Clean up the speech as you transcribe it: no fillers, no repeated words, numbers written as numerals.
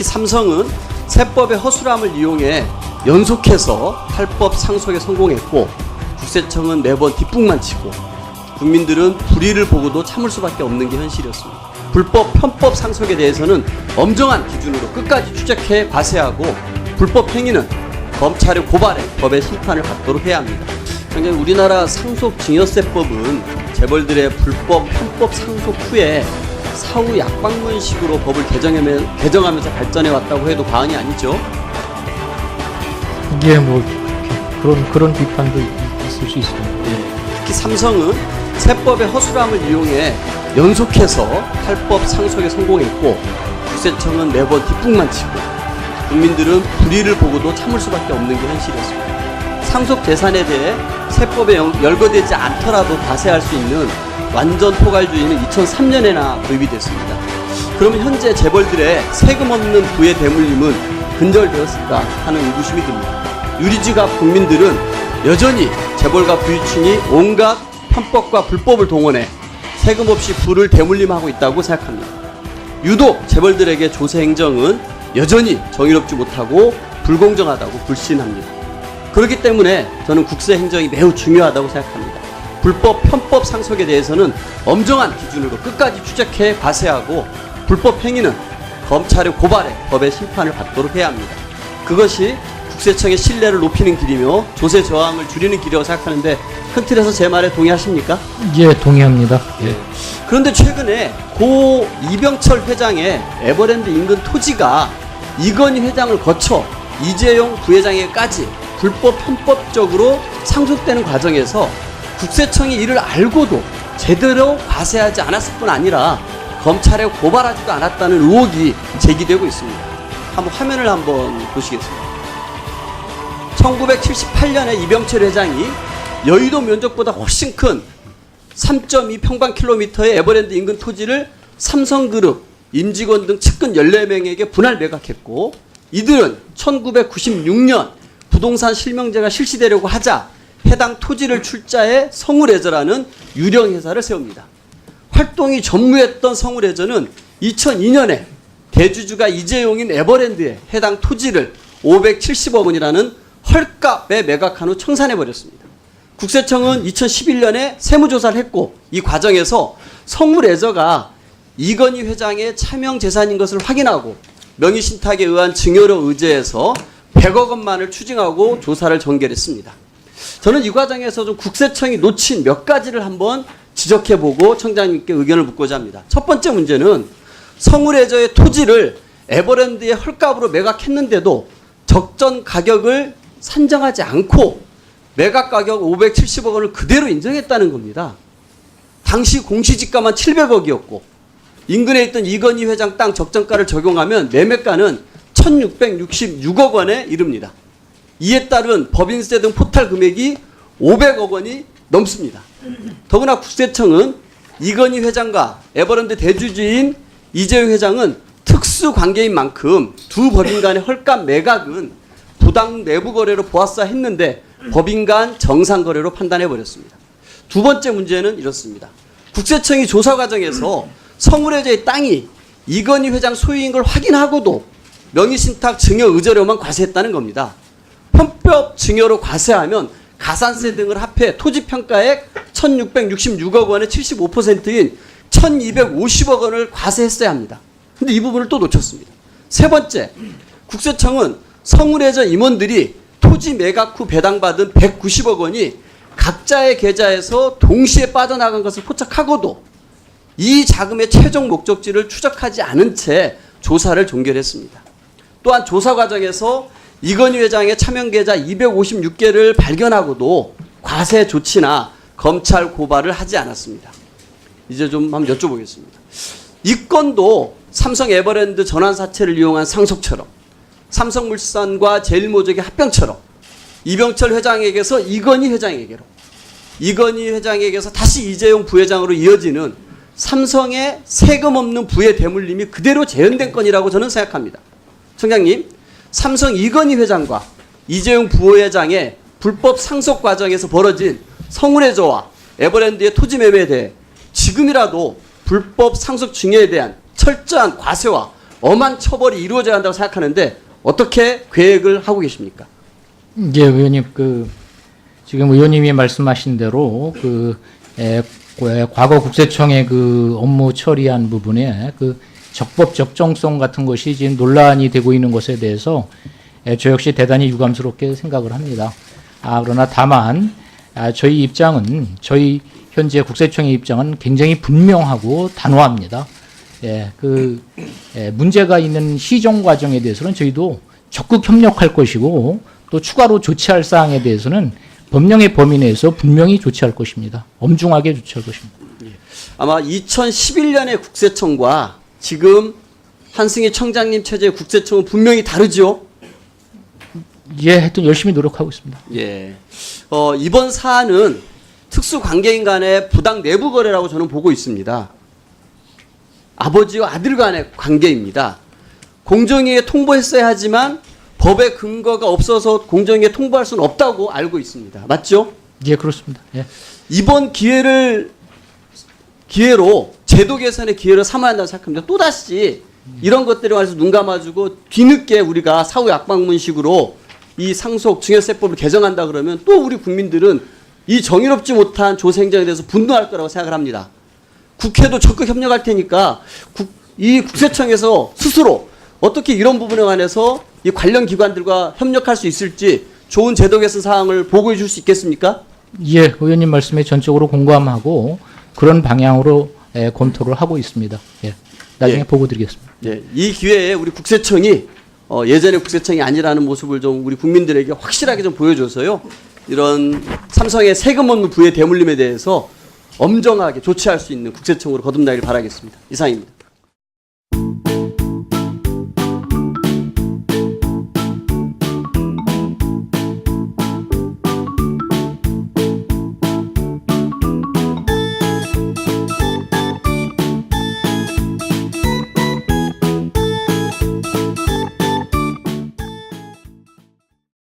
특히 삼성은 세법의 허술함을 이용해 연속해서 탈법 상속에 성공했고 국세청은 매번 뒷북만 치고 국민들은 불의를 보고도 참을 수밖에 없는 게 현실이었습니다. 불법, 편법 상속에 대해서는 엄정한 기준으로 끝까지 추적해 과세하고 불법 행위는 검찰의 고발에 법의 심판을 받도록 해야 합니다. 당장 우리나라 상속증여세법은 재벌들의 불법, 편법 상속 후에 사후 약방문식으로 법을 개정하면서 발전해 왔다고 해도 과언이 아니죠. 이게 뭐 그런 비판도 있을 수 있습니다. 특히 삼성은 세법의 허술함을 이용해 연속해서 탈법 상속에 성공했고 국세청은 매번 뒷북만 치고 국민들은 불의를 보고도 참을 수밖에 없는 게 현실이었습니다. 상속 재산에 대해 세법에 열거되지 않더라도 과세할 수 있는 완전 포괄주의는 2003년에나 도입이 됐습니다. 그러면 현재 재벌들의 세금 없는 부의 대물림은 근절되었을까 하는 의구심이 듭니다. 유리지갑 국민들은 여전히 재벌과 부유층이 온갖 편법과 불법을 동원해 세금 없이 부를 대물림하고 있다고 생각합니다. 유독 재벌들에게 조세 행정은 여전히 정의롭지 못하고 불공정하다고 불신합니다. 그렇기 때문에 저는 국세 행정이 매우 중요하다고 생각합니다. 불법, 편법 상속에 대해서는 엄정한 기준으로 끝까지 추적해 과세하고 불법 행위는 검찰의 고발에 법의 심판을 받도록 해야 합니다. 그것이 국세청의 신뢰를 높이는 길이며 조세 저항을 줄이는 길이라고 생각하는데 큰 틀에서 제 말에 동의하십니까? 예, 동의합니다. 예. 그런데 최근에 고 이병철 회장의 에버랜드 인근 토지가 이건희 회장을 거쳐 이재용 부회장에까지 불법 편법적으로 상속되는 과정에서 국세청이 이를 알고도 제대로 과세하지 않았을 뿐 아니라 검찰에 고발하지도 않았다는 의혹이 제기되고 있습니다. 화면을 한번 보시겠습니다. 1978년에 이병철 회장이 여의도 면적보다 훨씬 큰 3.2 평방킬로미터의 에버랜드 인근 토지를 삼성그룹 임직원 등 측근 14명에게 분할 매각했고 이들은 1996년 부동산 실명제가 실시되려고 하자 해당 토지를 출자해 성우레저라는 유령 회사를 세웁니다. 활동이 전무했던 성우레저는 2002년에 대주주가 이재용인 에버랜드에 해당 토지를 570억 원이라는 헐값에 매각한 후 청산해버렸습니다. 국세청은 2011년에 세무조사를 했고 이 과정에서 성우레저가 이건희 회장의 차명 재산인 것을 확인하고 명의신탁에 의한 증여로 의제해서 100억 원만을 추징하고 조사를 전개했습니다. 저는 이 과정에서 좀 국세청이 놓친 몇 가지를 한번 지적해보고 청장님께 의견을 묻고자 합니다. 첫 번째 문제는 성우레저의 토지를 에버랜드의 헐값으로 매각했는데도 적정 가격을 산정하지 않고 매각 가격 570억 원을 그대로 인정했다는 겁니다. 당시 공시지가만 700억이었고 인근에 있던 이건희 회장 땅 적정가를 적용하면 매매가는 1666억 원에 이릅니다. 이에 따른 법인세 등 포탈 금액이 500억 원이 넘습니다. 더구나 국세청은 이건희 회장과 에버랜드 대주주인 이재용 회장은 특수 관계인 만큼 두 법인 간의 헐값 매각은 부당 내부 거래로 보았어야 했는데 법인 간 정상 거래로 판단해 버렸습니다. 두 번째 문제는 이렇습니다. 국세청이 조사 과정에서 성우레저의 땅이 이건희 회장 소유인 걸 확인하고도 명의신탁 증여 의제료만 과세했다는 겁니다. 편법 증여로 과세하면 가산세 등을 합해 토지평가액 1666억 원의 75%인 1250억 원을 과세했어야 합니다. 근데 이 부분을 또 놓쳤습니다. 세 번째, 국세청은 성우레저 임원들이 토지 매각 후 배당받은 190억 원이 각자의 계좌에서 동시에 빠져나간 것을 포착하고도 이 자금의 최종 목적지를 추적하지 않은 채 조사를 종결했습니다. 또한 조사 과정에서 이건희 회장의 차명 계좌 256개를 발견하고도 과세 조치나 검찰 고발을 하지 않았습니다. 이제 좀 한번 여쭤보겠습니다. 이 건도 삼성 에버랜드 전환사채를 이용한 상속처럼 삼성물산과 제일모직의 합병처럼 이병철 회장에게서 이건희 회장에게로 이건희 회장에게서 다시 이재용 부회장으로 이어지는 삼성의 세금 없는 부의 대물림이 그대로 재현된 건이라고 저는 생각합니다. 청장님, 삼성 이건희 회장과 이재용 부회장의 불법 상속 과정에서 벌어진 성우레저와 에버랜드의 토지 매매에 대해 지금이라도 불법 상속 증여에 대한 철저한 과세와 엄한 처벌이 이루어져야 한다고 생각하는데 어떻게 계획을 하고 계십니까? 예, 의원님 지금 의원님이 말씀하신 대로 과거 국세청의 그 업무 처리한 부분에 그 적법 적정성 같은 것이 지금 논란이 되고 있는 것에 대해서 저 역시 대단히 유감스럽게 생각을 합니다. 그러나 다만 저희 현재 국세청의 입장은 굉장히 분명하고 단호합니다. 문제가 있는 시정 과정에 대해서는 저희도 적극 협력할 것이고 또 추가로 조치할 사항에 대해서는 법령의 범위 내에서 분명히 조치할 것입니다. 엄중하게 조치할 것입니다. 아마 2011년의 국세청과 지금 한승희 청장님 체제의 국세청은 분명히 다르죠? 예, 하여튼 열심히 노력하고 있습니다. 예. 이번 사안은 특수관계인 간의 부당 내부 거래라고 저는 보고 있습니다. 아버지와 아들 간의 관계입니다. 공정위에 통보했어야 하지만 법의 근거가 없어서 공정위에 통보할 수는 없다고 알고 있습니다. 맞죠? 예, 그렇습니다. 예. 이번 기회로 제도 개선의 기회를 삼아야 한다고 생각합니다. 또다시 이런 것들에 관해서 눈 감아주고 뒤늦게 우리가 사후 약방문식으로 이 상속 증여세법을 개정한다 그러면 또 우리 국민들은 이 정의롭지 못한 조세행정에 대해서 분노할 거라고 생각을 합니다. 국회도 적극 협력할 테니까 이 국세청에서 스스로 어떻게 이런 부분에 관해서 이 관련 기관들과 협력할 수 있을지 좋은 제도 개선 사항을 보고해 줄 수 있겠습니까? 예, 의원님 말씀에 전적으로 공감하고 그런 방향으로 검토를 하고 있습니다. 예, 나중에 예. 보고 드리겠습니다. 예, 이 기회에 우리 국세청이 예전의 국세청이 아니라는 모습을 좀 우리 국민들에게 확실하게 좀 보여줘서요. 이런 삼성의 세금 없는 부의 대물림에 대해서 엄정하게 조치할 수 있는 국세청으로 거듭나길 바라겠습니다. 이상입니다.